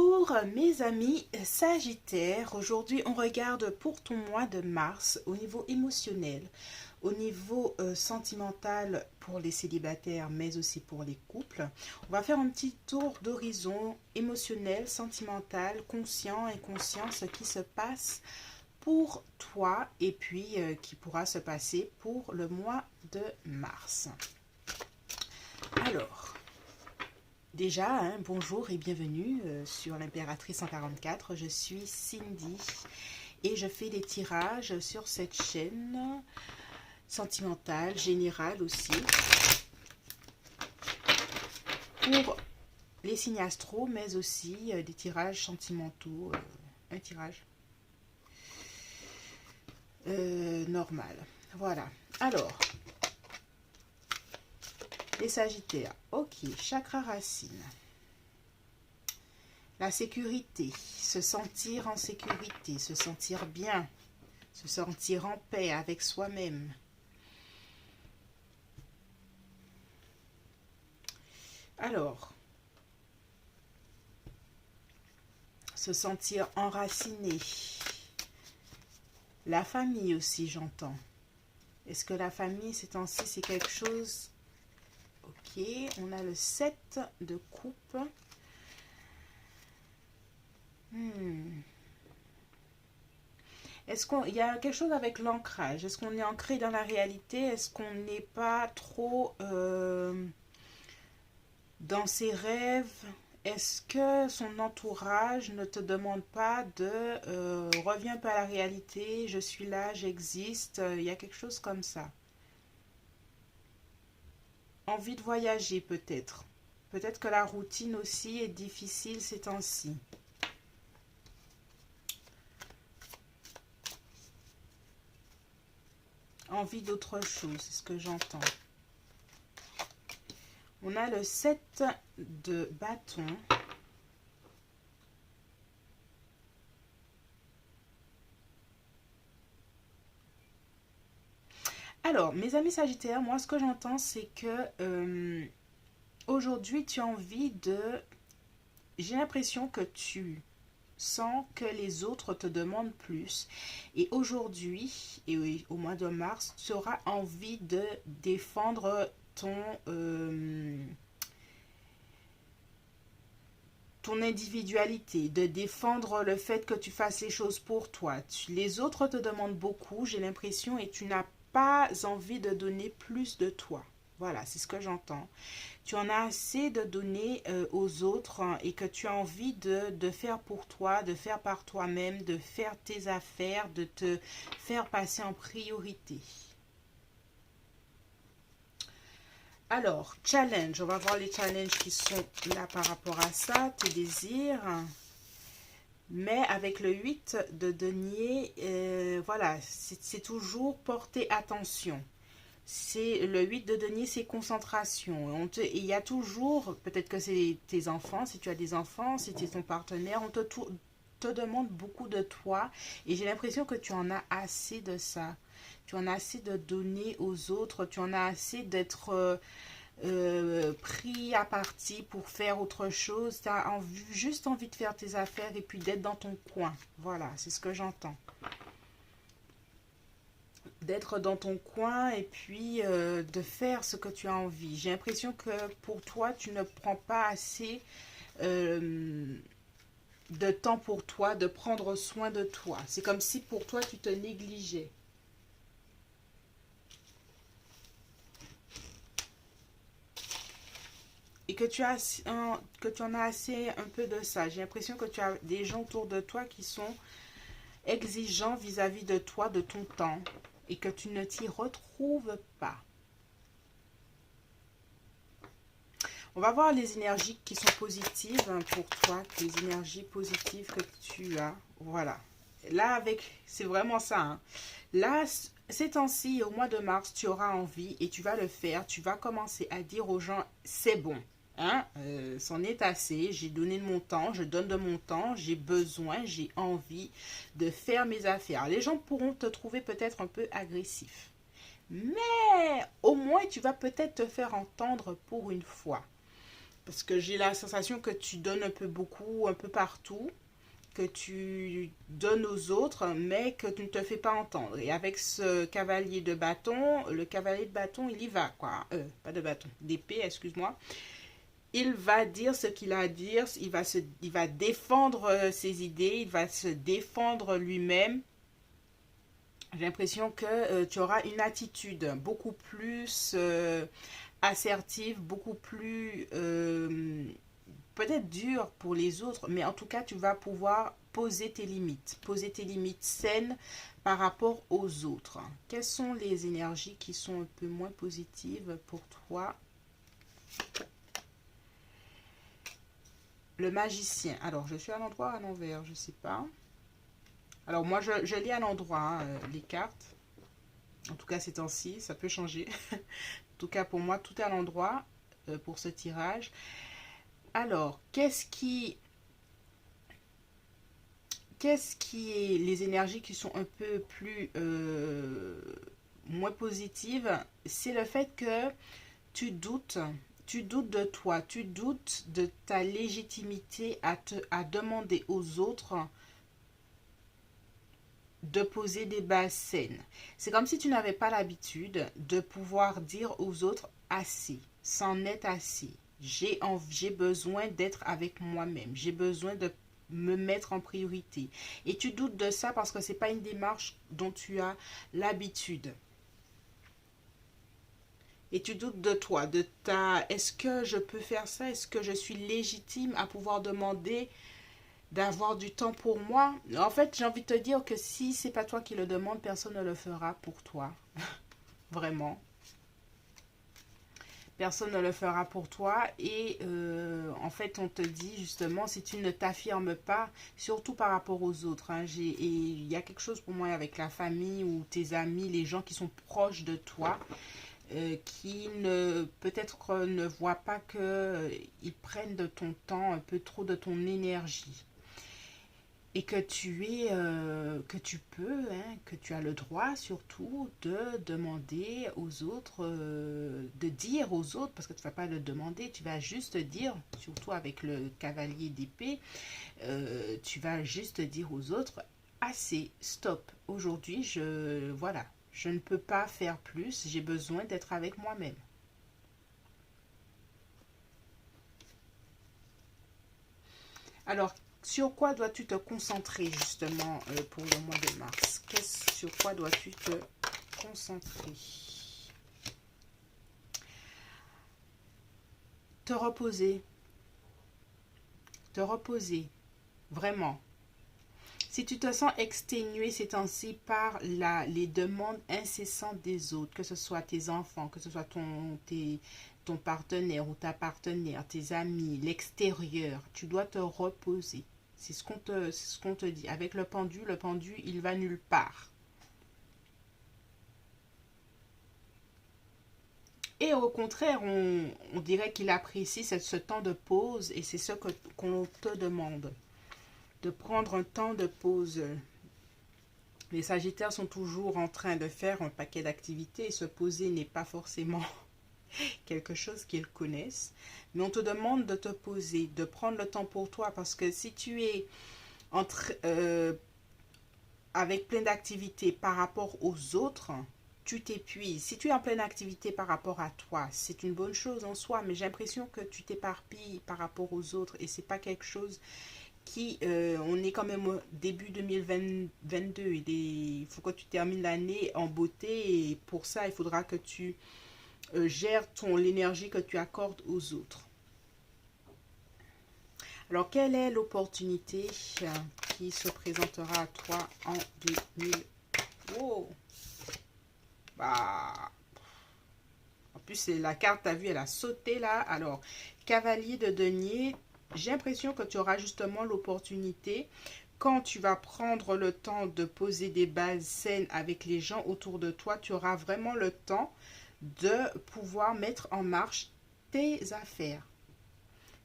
Bonjour mes amis Sagittaires, aujourd'hui on regarde pour ton mois de mars au niveau émotionnel, au niveau sentimental pour les célibataires mais aussi pour les couples. On va faire un petit tour d'horizon émotionnel, sentimental, conscient, inconscient, ce qui se passe pour toi et puis qui pourra se passer pour le mois de mars. Alors... Déjà, bonjour et bienvenue sur l'Impératrice 144. Je suis Cindy et je fais des tirages sur cette chaîne sentimentale, générale aussi, pour les signes astro, mais aussi des tirages sentimentaux, un tirage normal. Voilà. Alors... Les Sagittaires, ok, chakra racine. La sécurité, se sentir en sécurité, se sentir bien, se sentir en paix avec soi-même. Alors, se sentir enraciné. La famille aussi, j'entends. Est-ce que la famille, ces temps-ci, c'est quelque chose... Ok, on a le 7 de coupe. Est-ce qu'il y a quelque chose avec l'ancrage? Est-ce qu'on est ancré dans la réalité? Est-ce qu'on n'est pas trop dans ses rêves? Est-ce que son entourage ne te demande pas de reviens un peu à la réalité, je suis là, j'existe? Il y a quelque chose comme ça. Envie de voyager peut-être. Peut-être que la routine aussi est difficile ces temps-ci. Envie d'autre chose, c'est ce que j'entends. On a le 7 de bâton. Alors, mes amis Sagittaires, moi ce que j'entends c'est que aujourd'hui tu as envie de... J'ai l'impression que tu sens que les autres te demandent plus. Et aujourd'hui, et oui, au mois de mars, tu auras envie de défendre ton individualité, de défendre le fait que tu fasses les choses pour toi. Les autres te demandent beaucoup, j'ai l'impression, et tu n'as pas envie de donner plus de toi. Voilà, c'est ce que j'entends. Tu en as assez de donner aux autres et que tu as envie de faire pour toi, de faire par toi-même, de faire tes affaires, de te faire passer en priorité. Alors, challenge, on va voir les challenges qui sont là par rapport à ça, tes désirs. Mais avec le 8 de denier, voilà, c'est toujours porter attention. C'est le 8 de denier, c'est concentration. Il y a toujours, peut-être que c'est tes enfants, si tu as des enfants, si c'est ton partenaire, on te demande beaucoup de toi. Et j'ai l'impression que tu en as assez de ça. Tu en as assez de donner aux autres. Tu en as assez d'être pris à partie pour faire autre chose. Tu as juste envie de faire tes affaires et puis d'être dans ton coin. Voilà, c'est ce que j'entends. D'être dans ton coin et puis de faire ce que tu as envie. J'ai l'impression que pour toi, tu ne prends pas assez de temps pour toi, de prendre soin de toi. C'est comme si pour toi, tu te négligeais. Et que tu en as assez un peu de ça. J'ai l'impression que tu as des gens autour de toi qui sont exigeants vis-à-vis de toi, de ton temps, et que tu ne t'y retrouves pas. On va voir les énergies qui sont positives pour toi, les énergies positives que tu as. Voilà. Là, c'est vraiment ça. Hein. Là, ces temps-ci, au mois de mars, tu auras envie et tu vas le faire. Tu vas commencer à dire aux gens, c'est bon. Hein, c'en est assez, j'ai donné de mon temps, je donne de mon temps, j'ai besoin, j'ai envie de faire mes affaires. Les gens pourront te trouver peut-être un peu agressif. Mais au moins, tu vas peut-être te faire entendre pour une fois. Parce que j'ai la sensation que tu donnes un peu beaucoup, un peu partout, que tu donnes aux autres, mais que tu ne te fais pas entendre. Et avec ce cavalier de bâton, le cavalier de bâton, il y va, quoi. Pas de bâton, d'épée, excuse-moi. Il va dire ce qu'il a à dire, il va défendre ses idées, il va se défendre lui-même. J'ai l'impression que tu auras une attitude beaucoup plus assertive, beaucoup plus peut-être dure pour les autres, mais en tout cas, tu vas pouvoir poser tes limites saines par rapport aux autres. Quelles sont les énergies qui sont un peu moins positives pour toi? Le magicien. Alors, je suis à l'endroit à l'envers, je ne sais pas. Alors, moi, je lis à l'endroit les cartes. En tout cas, ces temps-ci, ça peut changer. En tout cas, pour moi, tout est à l'endroit pour ce tirage. Alors, qu'est-ce qui est les énergies qui sont un peu plus moins positives? C'est le fait que tu doutes, tu doutes de toi, tu doutes de ta légitimité à demander aux autres de poser des bases saines. C'est comme si tu n'avais pas l'habitude de pouvoir dire aux autres assez, c'en est assez. J'ai besoin d'être avec moi-même. J'ai besoin de me mettre en priorité. Et tu doutes de ça parce que c'est pas une démarche dont tu as l'habitude. Et tu doutes de toi, de ta... Est-ce que je peux faire ça? Est-ce que je suis légitime à pouvoir demander d'avoir du temps pour moi? En fait, j'ai envie de te dire que si c'est pas toi qui le demande, personne ne le fera pour toi. Vraiment. Personne ne le fera pour toi. Et en fait, on te dit justement, si tu ne t'affirmes pas, surtout par rapport aux autres, hein, et il y a quelque chose pour moi avec la famille ou tes amis, les gens qui sont proches de toi, qui ne peut-être ne voient pas que ils prennent de ton temps, un peu trop de ton énergie. Et que que tu peux, hein, que tu as le droit surtout de demander aux autres, de dire aux autres, parce que tu ne vas pas le demander, tu vas juste dire, surtout avec le cavalier d'épée, tu vas juste dire aux autres, assez, stop, aujourd'hui, voilà, je ne peux pas faire plus, j'ai besoin d'être avec moi-même. Alors, sur quoi dois-tu te concentrer justement pour le mois de mars? Sur quoi dois-tu te concentrer? Te reposer. Te reposer. Vraiment. Si tu te sens exténué ces temps-ci par les demandes incessantes des autres, que ce soit tes enfants, que ce soit ton partenaire ou ta partenaire, tes amis, l'extérieur, tu dois te reposer. C'est ce qu'on te dit. Avec le pendu, il va nulle part. Et au contraire, on dirait qu'il apprécie ce temps de pause et c'est ce qu'on te demande. De prendre un temps de pause. Les Sagittaires sont toujours en train de faire un paquet d'activités et se poser n'est pas forcément quelque chose qu'ils connaissent. Mais on te demande de te poser, de prendre le temps pour toi parce que si tu es avec plein d'activités par rapport aux autres, tu t'épuises. Si tu es en pleine activité par rapport à toi, c'est une bonne chose en soi, mais j'ai l'impression que tu t'éparpilles par rapport aux autres et c'est pas quelque chose on est quand même au début 2022. Il faut que tu termines l'année en beauté et pour ça, il faudra que tu gères l'énergie que tu accordes aux autres. Alors, quelle est l'opportunité qui se présentera à toi en 2000? Oh! Bah, en plus, la carte, tu as vu, elle a sauté là. Alors, cavalier de denier, j'ai l'impression que tu auras justement l'opportunité, quand tu vas prendre le temps de poser des bases saines avec les gens autour de toi, tu auras vraiment le temps de pouvoir mettre en marche tes affaires,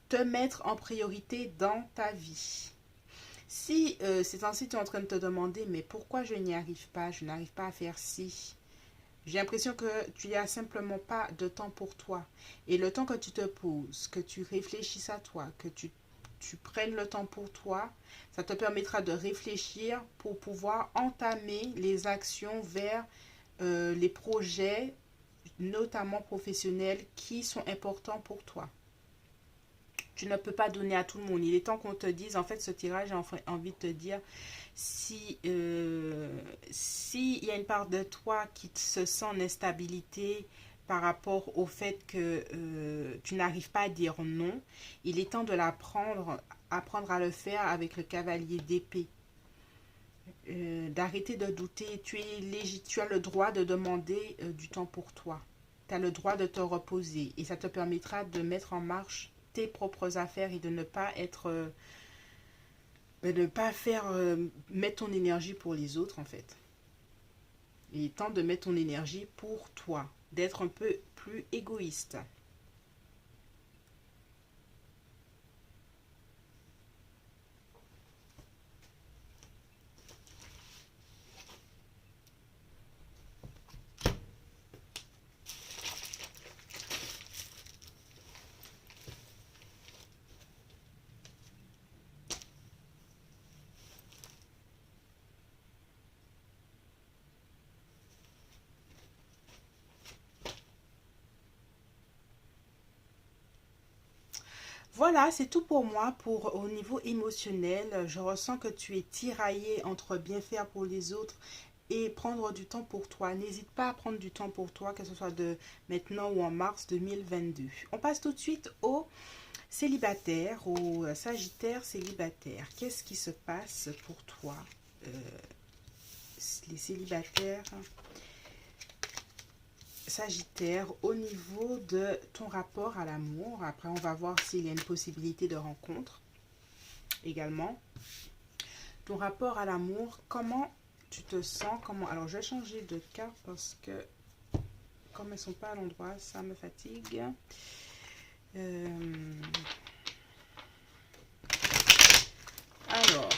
te mettre en priorité dans ta vie. Si c'est ainsi, tu es en train de te demander, mais pourquoi je n'y arrive pas, je n'arrive pas à faire ci, J'ai l'impression que tu n'as simplement pas de temps pour toi. Et le temps que tu te poses, que tu réfléchisses à toi, que tu prennes le temps pour toi, ça te permettra de réfléchir pour pouvoir entamer les actions vers les projets, notamment professionnels, qui sont importants pour toi. Tu ne peux pas donner à tout le monde. Il est temps qu'on te dise, en fait, ce tirage, j'ai envie de te dire, si il y a une part de toi qui se sent en instabilité par rapport au fait que tu n'arrives pas à dire non, il est temps de apprendre à le faire avec le cavalier d'épée. D'arrêter de douter. Tu as le droit de demander du temps pour toi. Tu as le droit de te reposer et ça te permettra de mettre en marche tes propres affaires et de ne pas mettre ton énergie pour les autres en fait. Il est temps de mettre ton énergie pour toi, d'être un peu plus égoïste. Voilà, c'est tout pour moi au niveau émotionnel. Je ressens que tu es tiraillé entre bien faire pour les autres et prendre du temps pour toi. N'hésite pas à prendre du temps pour toi, que ce soit de maintenant ou en mars 2022. On passe tout de suite au célibataire, au sagittaire célibataire. Qu'est-ce qui se passe pour toi, euh, les célibataires Sagittaire, au niveau de ton rapport à l'amour? Après, on va voir s'il y a une possibilité de rencontre également. Ton rapport à l'amour, comment tu te sens? Alors, je vais changer de carte parce que, comme elles ne sont pas à l'endroit, ça me fatigue. Alors,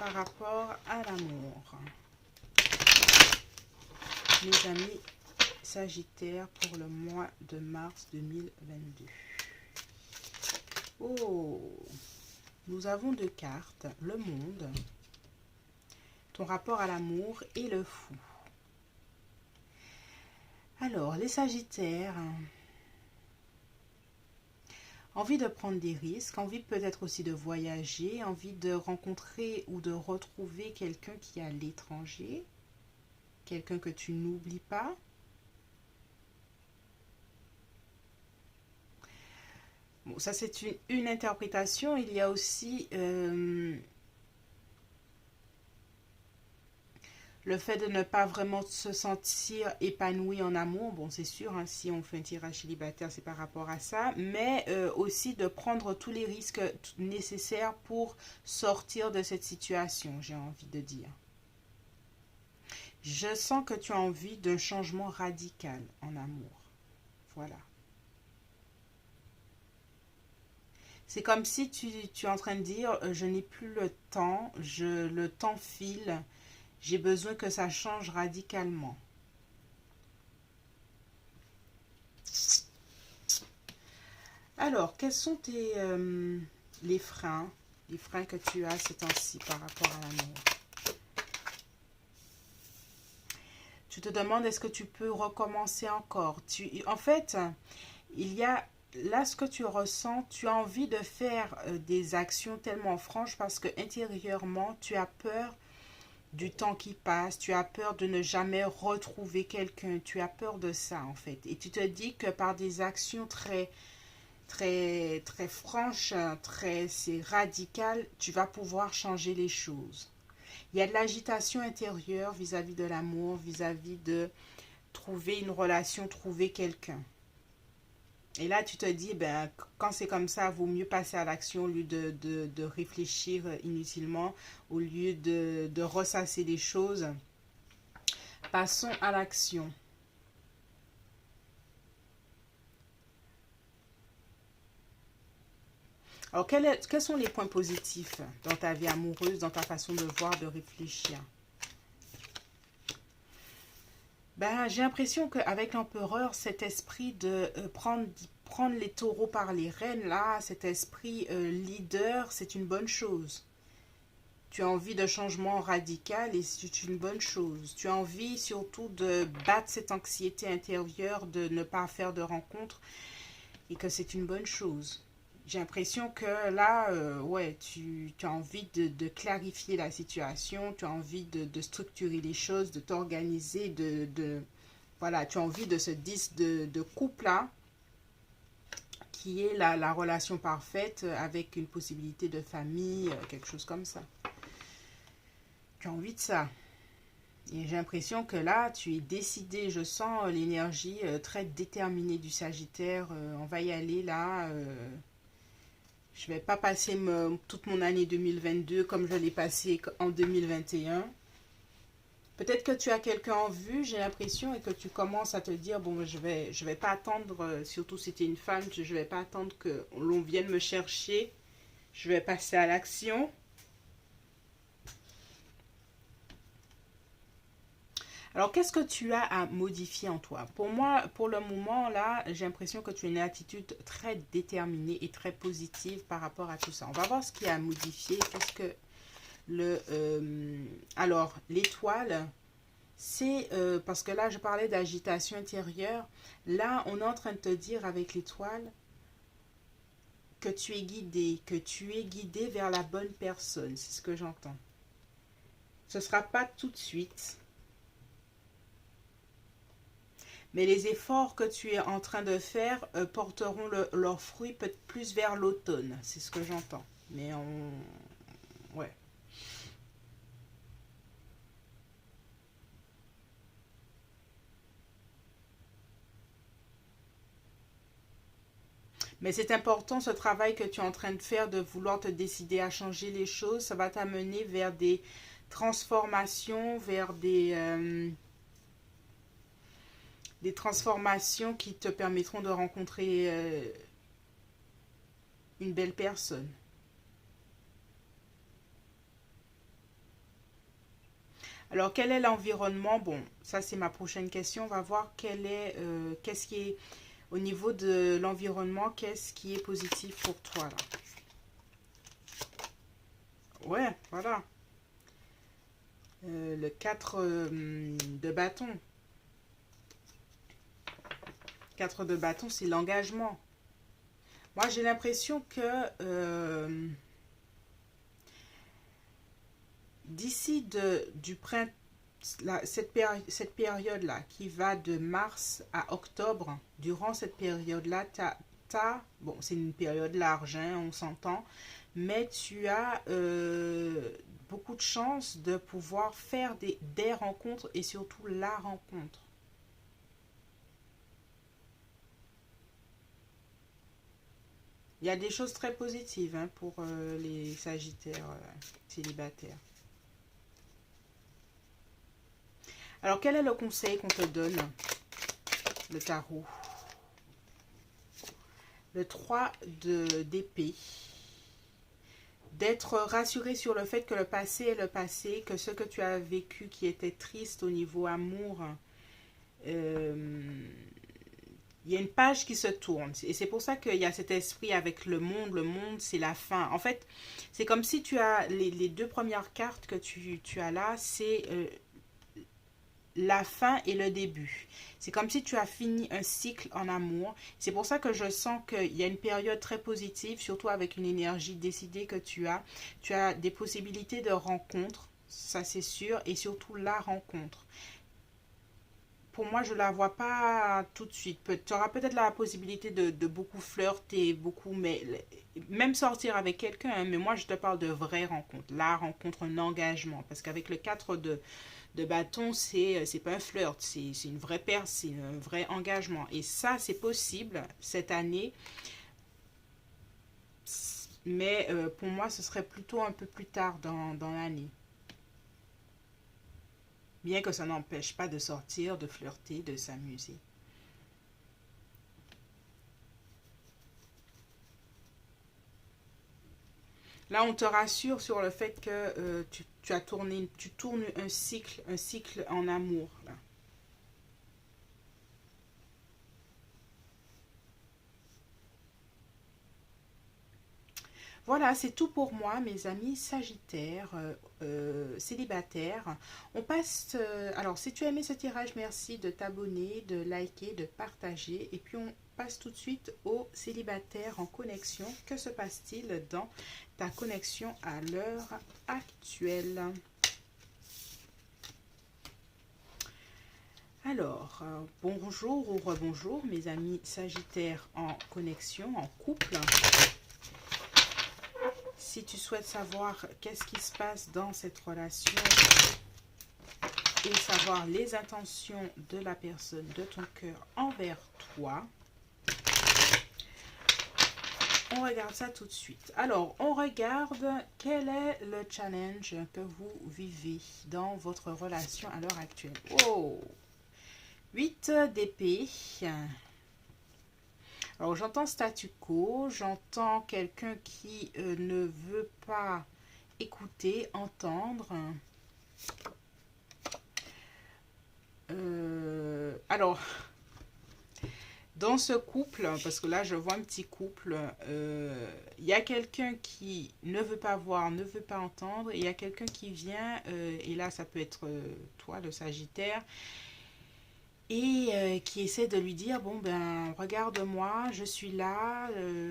par rapport à l'amour, mes amis Sagittaire pour le mois de mars 2022. Oh, nous avons deux cartes, le monde, ton rapport à l'amour et le fou. Alors, les Sagittaires, envie de prendre des risques, envie peut-être aussi de voyager, envie de rencontrer ou de retrouver quelqu'un qui est à l'étranger, quelqu'un que tu n'oublies pas. Bon, ça c'est une interprétation. Il y a aussi le fait de ne pas vraiment se sentir épanoui en amour. Bon, c'est sûr, hein, si on fait un tirage célibataire, c'est par rapport à ça. Mais aussi de prendre tous les risques nécessaires pour sortir de cette situation, j'ai envie de dire. Je sens que tu as envie d'un changement radical en amour. Voilà. C'est comme si tu es en train de dire, je n'ai plus le temps, le temps file, j'ai besoin que ça change radicalement. Alors, quels sont les freins que tu as ces temps-ci par rapport à l'amour? Tu te demandes, est-ce que tu peux recommencer encore? En fait, il y a là ce que tu ressens, tu as envie de faire des actions tellement franches parce que intérieurement, tu as peur du temps qui passe, tu as peur de ne jamais retrouver quelqu'un, tu as peur de ça en fait. Et tu te dis que par des actions très franches, c'est radical, tu vas pouvoir changer les choses. Il y a de l'agitation intérieure vis-à-vis de l'amour, vis-à-vis de trouver une relation, trouver quelqu'un. Et là, tu te dis, ben, quand c'est comme ça, il vaut mieux passer à l'action au lieu de réfléchir inutilement, au lieu de ressasser les choses. Passons à l'action. Alors, quels sont les points positifs dans ta vie amoureuse, dans ta façon de voir, de réfléchir? Ben, j'ai l'impression qu'avec l'empereur, cet esprit de prendre les taureaux par les rênes, là, cet esprit leader, c'est une bonne chose. Tu as envie de changement radical et c'est une bonne chose. Tu as envie surtout de battre cette anxiété intérieure, de ne pas faire de rencontres et que c'est une bonne chose. J'ai l'impression que là, ouais, tu as envie de clarifier la situation, tu as envie de structurer les choses, de t'organiser, voilà, tu as envie de ce disque de couple-là, qui est la relation parfaite avec une possibilité de famille, quelque chose comme ça. Tu as envie de ça. Et j'ai l'impression que là, tu es décidé, je sens l'énergie très déterminée du Sagittaire. On va y aller là. Je vais pas passer toute mon année 2022 comme je l'ai passé en 2021. Peut-être que tu as quelqu'un en vue, j'ai l'impression, et que tu commences à te dire, bon, je vais pas attendre, surtout si tu es une femme, je vais pas attendre que l'on vienne me chercher. Je vais passer à l'action. Alors, qu'est-ce que tu as à modifier en toi? Pour moi, pour le moment, là, j'ai l'impression que tu as une attitude très déterminée et très positive par rapport à tout ça. On va voir ce qu'il y a à modifier. Qu'est-ce que alors, l'étoile, c'est parce que là, je parlais d'agitation intérieure. Là, on est en train de te dire avec l'étoile que tu es guidé vers la bonne personne. C'est ce que j'entends. Ce ne sera pas tout de suite. Mais les efforts que tu es en train de faire porteront leurs fruits peut-être plus vers l'automne. C'est ce que j'entends. Mais on... Ouais. Mais c'est important ce travail que tu es en train de faire, de vouloir te décider à changer les choses. Ça va t'amener vers des transformations, vers des transformations qui te permettront de rencontrer une belle personne. Alors, quel est l'environnement? Bon, ça c'est ma prochaine question. On va voir qu'est-ce qui est au niveau de l'environnement, qu'est-ce qui est positif pour toi là. Ouais, voilà. Le 4 de bâton. 4 de bâton, c'est l'engagement. Moi, j'ai l'impression que d'ici du printemps, cette période-là, qui va de mars à octobre, durant cette période-là, bon, c'est une période large, hein, on s'entend, mais tu as beaucoup de chances de pouvoir faire des rencontres et surtout la rencontre. Il y a des choses très positives hein, pour les Sagittaires célibataires. Alors, quel est le conseil qu'on te donne, le tarot? Le 3 d'épée. D'être rassuré sur le fait que le passé est le passé, que ce que tu as vécu qui était triste au niveau amour, il y a une page qui se tourne. Et c'est pour ça qu'il y a cet esprit avec le monde. Le monde, c'est la fin. En fait, c'est comme si tu as les deux premières cartes que tu as là, c'est la fin et le début. C'est comme si tu as fini un cycle en amour. C'est pour ça que je sens qu'il y a une période très positive, surtout avec une énergie décidée que tu as. Tu as des possibilités de rencontre, ça c'est sûr, et surtout la rencontre. Pour moi, je ne la vois pas tout de suite. Tu auras peut-être la possibilité de beaucoup flirter, beaucoup, mais même sortir avec quelqu'un. Hein, mais moi, je te parle de vraies rencontres. La rencontre, un engagement. Parce qu'avec le 4 de bâton, c'est pas un flirt. C'est une vraie paire, c'est un vrai engagement. Et ça, c'est possible cette année. Mais pour moi, ce serait plutôt un peu plus tard dans l'année. Bien que ça n'empêche pas de sortir, de flirter, de s'amuser. Là, on te rassure sur le fait que tu tournes un cycle en amour. Là. Voilà, c'est tout pour moi, mes amis Sagittaires, célibataires. On passe, alors si tu as aimé ce tirage, merci de t'abonner, de liker, de partager. Et puis on passe tout de suite aux célibataires en connexion. Que se passe-t-il dans ta connexion à l'heure actuelle? Alors, bonjour ou rebonjour, mes amis Sagittaires en connexion, en couple. Si tu souhaites savoir qu'est-ce qui se passe dans cette relation et savoir les intentions de la personne, de ton cœur envers toi, on regarde ça tout de suite. Alors, on regarde quel est le challenge que vous vivez dans votre relation à l'heure actuelle. Oh, 8 d'épée. Alors, j'entends statu quo, j'entends quelqu'un qui ne veut pas écouter, entendre. Alors, dans ce couple, parce que là, je vois un petit couple, il y a quelqu'un qui ne veut pas voir, ne veut pas entendre, et il y a quelqu'un qui vient, et là, ça peut être toi, le Sagittaire, et qui essaie de lui dire, bon ben regarde-moi, je suis là,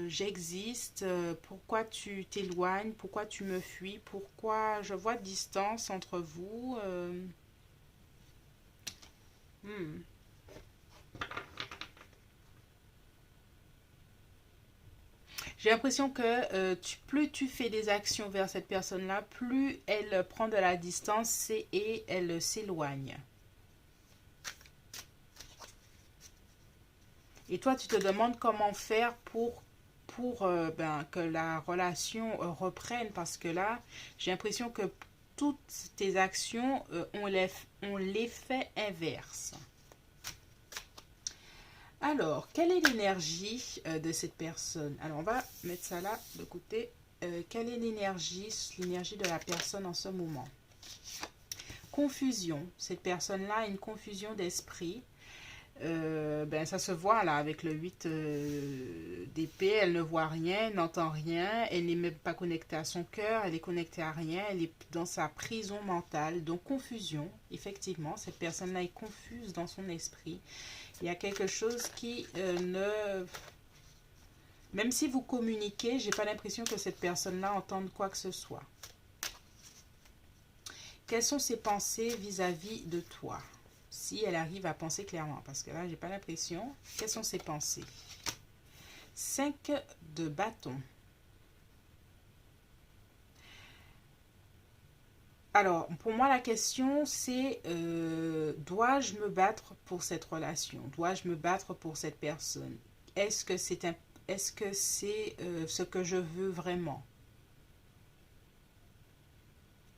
j'existe, pourquoi tu t'éloignes, pourquoi tu me fuis, pourquoi je vois distance entre vous. Hmm. J'ai l'impression que plus tu fais des actions vers cette personne-là, plus elle prend de la distance et elle s'éloigne. Et toi, tu te demandes comment faire pour que la relation reprenne. Parce que là, j'ai l'impression que toutes tes actions ont l'effet inverse. Alors, quelle est l'énergie de cette personne? Alors, on va mettre ça là de côté. Quelle est l'énergie de la personne en ce moment? Confusion. Cette personne-là a une confusion d'esprit. Ben, ça se voit là avec le 8 d'épée. Elle ne voit rien, n'entend rien. Elle n'est même pas connectée à son cœur. Elle est connectée à rien. Elle est dans sa prison mentale. Donc, confusion. Effectivement, cette personne-là est confuse dans son esprit. Il y a quelque chose qui ne... Même si vous communiquez, j'ai pas l'impression que cette personne-là entende quoi que ce soit. Quelles sont ses pensées vis-à-vis de toi? Si elle arrive à penser clairement, parce que là, j'ai pas l'impression. Quelles sont ses pensées? 5 de bâton. Alors, pour moi, la question, c'est dois-je me battre pour cette relation? Dois-je me battre pour cette personne? Est-ce que c'est ce que je veux vraiment?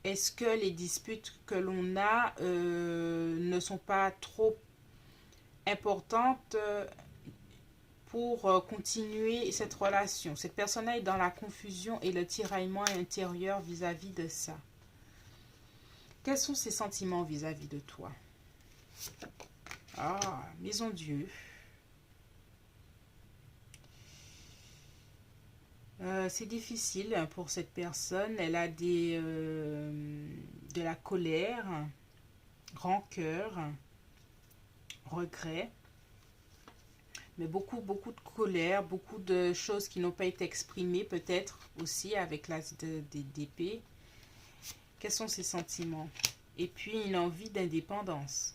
Est-ce que les disputes que l'on a ne sont pas trop importantes pour continuer cette relation? Cette personne-là est dans la confusion et le tiraillement intérieur vis-à-vis de ça. Quels sont ses sentiments vis-à-vis de toi? Ah, maison Dieu. C'est difficile pour cette personne. Elle a de la colère, rancœur, regret. Mais beaucoup, beaucoup de colère, beaucoup de choses qui n'ont pas été exprimées peut-être aussi avec l'as d'épée. Quels sont ses sentiments? Et puis une envie d'indépendance.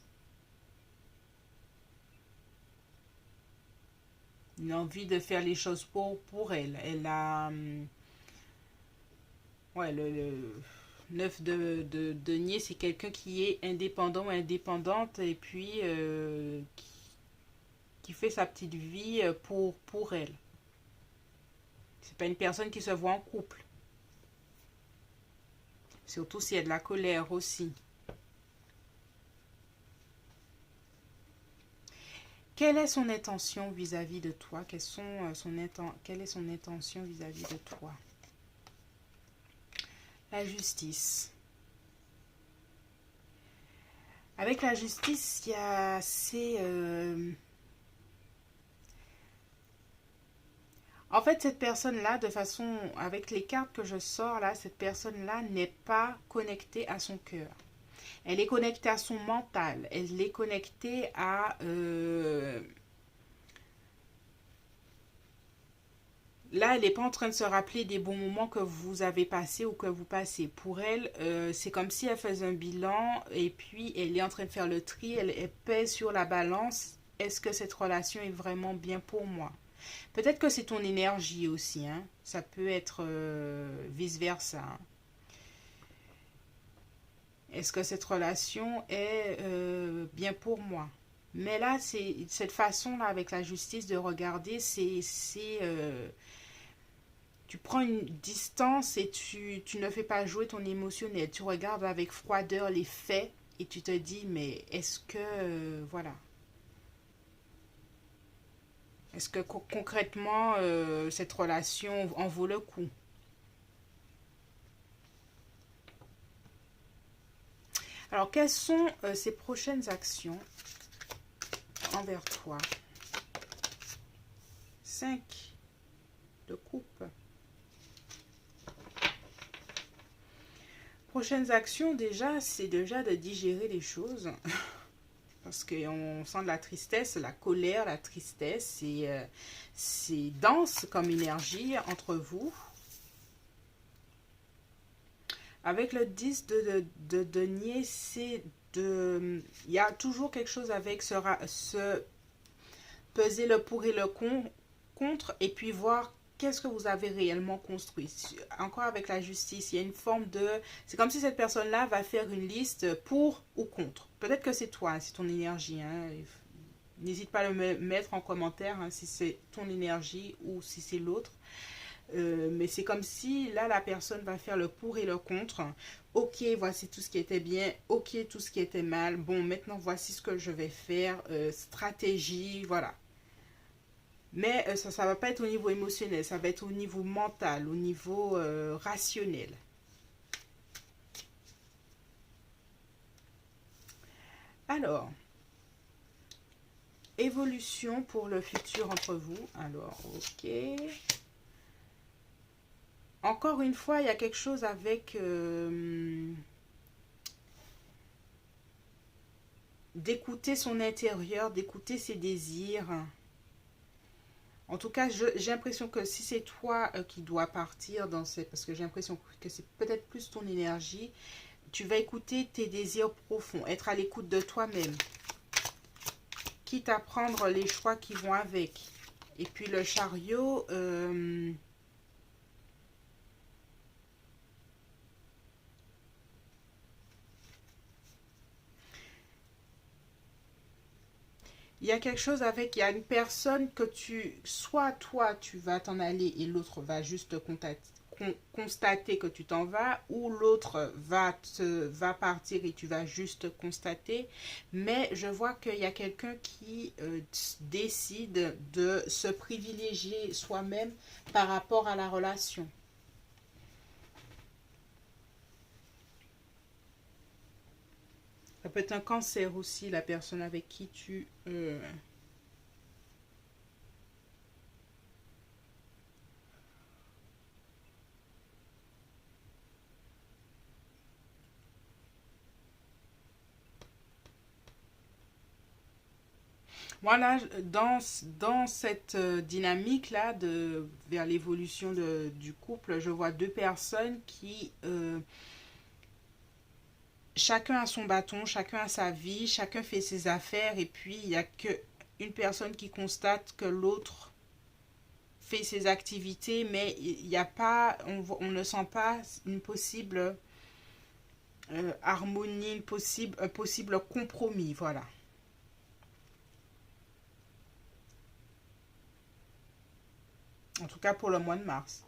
Une envie de faire les choses pour elle. Elle a... ouais, le 9 de denier, c'est quelqu'un qui est indépendant ou indépendante et puis qui fait sa petite vie pour elle. C'est pas une personne qui se voit en couple. Surtout s'il y a de la colère aussi. Quelle est son intention vis-à-vis de toi? Quelle est son intention vis-à-vis de toi? La justice. Avec la justice, il y a En fait, cette personne-là, de façon, avec les cartes que je sors là, cette personne-là n'est pas connectée à son cœur. Elle est connectée à son mental. Elle est connectée à... là, elle n'est pas en train de se rappeler des bons moments que vous avez passés ou que vous passez. Pour elle, c'est comme si elle faisait un bilan et puis elle est en train de faire le tri. Elle pèse sur la balance. Est-ce que cette relation est vraiment bien pour moi? Peut-être que c'est ton énergie aussi. Hein. Ça peut être vice-versa. Hein. Est-ce que cette relation est bien pour moi? Mais là, c'est cette façon-là avec la justice de regarder, tu prends une distance et tu ne fais pas jouer ton émotionnel. Tu regardes avec froideur les faits et tu te dis, mais est-ce que, voilà, est-ce que concrètement, cette relation en vaut le coup? Alors, quelles sont ces prochaines actions envers toi? 5 de coupe. Prochaines actions, déjà, c'est déjà de digérer les choses. Parce qu'on sent de la tristesse, la colère, la tristesse. C'est dense comme énergie entre vous. Avec le 10 de denier, c'est de... Il y a toujours quelque chose avec se peser le pour et le contre et puis voir qu'est-ce que vous avez réellement construit. Encore avec la justice, il y a une forme de... C'est comme si cette personne-là va faire une liste pour ou contre. Peut-être que c'est toi, c'est ton énergie. Hein. N'hésite pas à le mettre en commentaire hein, si c'est ton énergie ou si c'est l'autre. Mais c'est comme si là la personne va faire le pour et le contre. Ok, voici tout ce qui était bien. Ok, tout ce qui était mal. Bon, maintenant voici ce que je vais faire. Stratégie, voilà. Mais ça ne va pas être au niveau émotionnel, ça va être au niveau mental, au niveau rationnel. Alors, évolution pour le futur entre vous. Alors, ok. Encore une fois, il y a quelque chose avec d'écouter son intérieur, d'écouter ses désirs. En tout cas, j'ai l'impression que si c'est toi qui dois partir dans cette... Parce que j'ai l'impression que c'est peut-être plus ton énergie. Tu vas écouter tes désirs profonds, être à l'écoute de toi-même. Quitte à prendre les choix qui vont avec. Et puis le chariot... il y a quelque chose avec, il y a une personne que soit toi tu vas t'en aller et l'autre va juste constater que tu t'en vas, ou l'autre va partir et tu vas juste constater. Mais je vois qu'il y a quelqu'un qui décide de se privilégier soi-même par rapport à la relation. Ça peut être un cancer aussi, la personne avec qui tu... Voilà, dans cette dynamique-là vers l'évolution du couple, je vois deux personnes qui, chacun a son bâton, chacun a sa vie, chacun fait ses affaires, et puis il n'y a qu'une personne qui constate que l'autre fait ses activités, mais il n'y a pas, on ne sent pas une possible harmonie, un possible compromis, voilà. En tout cas pour le mois de mars.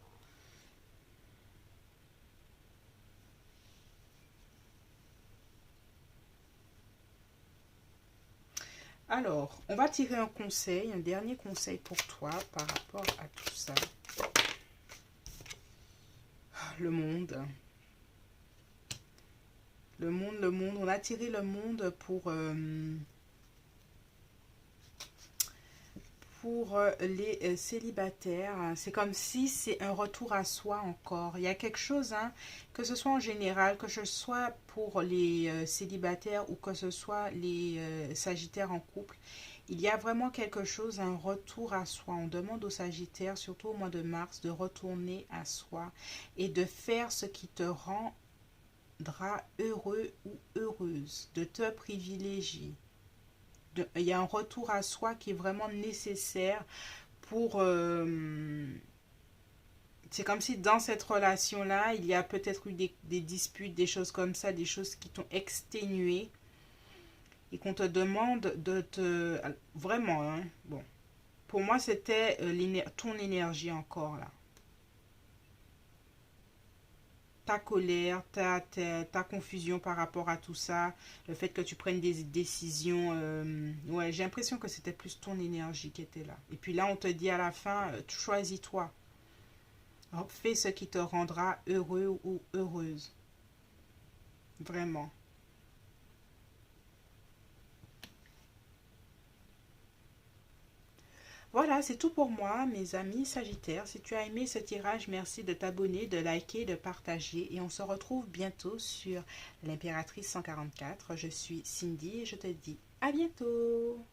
Alors, on va tirer un conseil, un dernier conseil pour toi par rapport à tout ça. Le monde. Le monde, le monde. On a tiré le monde pour les célibataires. C'est comme si c'est un retour à soi encore. Il y a quelque chose, hein, que ce soit en général, que ce soit pour les célibataires ou que ce soit les sagittaires en couple. Il y a vraiment quelque chose, un retour à soi. On demande aux sagittaires, surtout au mois de mars, de retourner à soi et de faire ce qui te rendra heureux ou heureuse, de te privilégier. Il y a un retour à soi qui est vraiment nécessaire pour... c'est comme si dans cette relation-là, il y a peut-être eu des disputes, des choses comme ça, des choses qui t'ont exténué et qu'on te demande de te... Vraiment, hein, bon. Pour moi, c'était ton énergie encore là. Ta colère, ta confusion par rapport à tout ça, le fait que tu prennes des décisions. Ouais, j'ai l'impression que c'était plus ton énergie qui était là. Et puis là, on te dit à la fin, choisis-toi. Fais ce qui te rendra heureux ou heureuse. Vraiment. Voilà, c'est tout pour moi, mes amis Sagittaires. Si tu as aimé ce tirage, merci de t'abonner, de liker, de partager. Et on se retrouve bientôt sur l'Impératrice 144. Je suis Cindy et je te dis à bientôt.